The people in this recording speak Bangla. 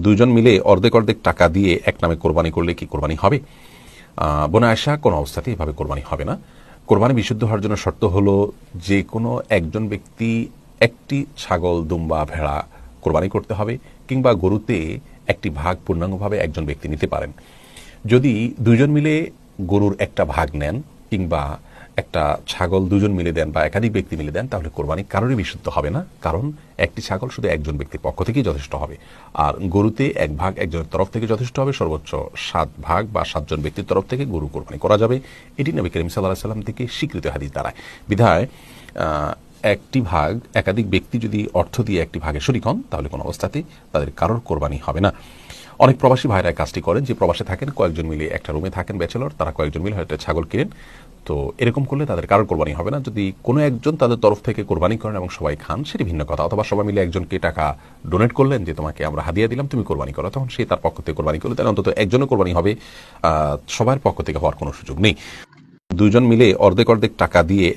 দুইজন মিলে অর্ধেক অর্ধেক টাকা দিয়ে এক নামে কোরবানি করলে কি কোরবানি হবে? বোন আয়েশা, কোনো অবস্থাতেই এভাবে কোরবানি হবে না। কোরবানি বিশুদ্ধ হওয়ার জন্য শর্ত হলো যে কোনো একজন ব্যক্তি একটি ছাগল, দুম্বা, ভেড়া কোরবানি করতে হবে, কিংবা গরুতে একটি ভাগ পূর্ণাঙ্গভাবে একজন ব্যক্তি নিতে পারেন। যদি দুইজন মিলে গরুর একটা ভাগ নেন কিংবা একটা ছাগল দুজন মিলে দেন বা একাধিক ব্যক্তি মিলে দেন, তাহলে কোরবানি কারোরই বিশুদ্ধ হবে না, কারণ একটি ছাগল শুধু একজন ব্যক্তির পক্ষ থেকেই যথেষ্ট হবে। আর গরুতে এক ভাগ একজনের তরফ থেকে যথেষ্ট হবে। সর্বোচ্চ 7 ভাগ বা 7 জন ব্যক্তির তরফ থেকে গরু কোরবানি করা যাবে। এটি নবী করিম সাল্লাল্লাহু আলাইহি সাল্লাম থেকে স্বীকৃত হাদিস দ্বারায়। বিধায় একটি ভাগ একাধিক ব্যক্তি যদি অর্থ দিয়ে একটি ভাগে শরিক হন, তাহলে কোনো অবস্থাতে তাদের কারোর কোরবানি হবে না। অনেক প্রবাসী ভাইরা কাজটি করেন, যে প্রবাসে থাকেন, কয়েকজন মিলে একটা রুমে থাকেন, ব্যাচেলর, তারা কয়েকজন মিলে হয়তো ছাগল কিনেন। তো এরকম করলে তাদের কারোর কোরবানি হবে না। যদি কোনো একজন তাদের তরফ থেকে কোরবানি করেন এবং সবাই খান, সেটি ভিন্ন কথা। অথবা সবাই মিলে একজনকে টাকা ডোনেট করলেন যে তোমাকে আমরা হাদিয়া দিলাম, তুমি কোরবানি করো, তখন সে তার পক্ষ থেকে কোরবানি করলে তাহলে অন্তত একজনের কোরবানি হবে, সবার পক্ষ থেকে হওয়ার কোনো সুযোগ নেই। দুজন মিলে অর্ধেক অর্ধেক টাকা দিয়ে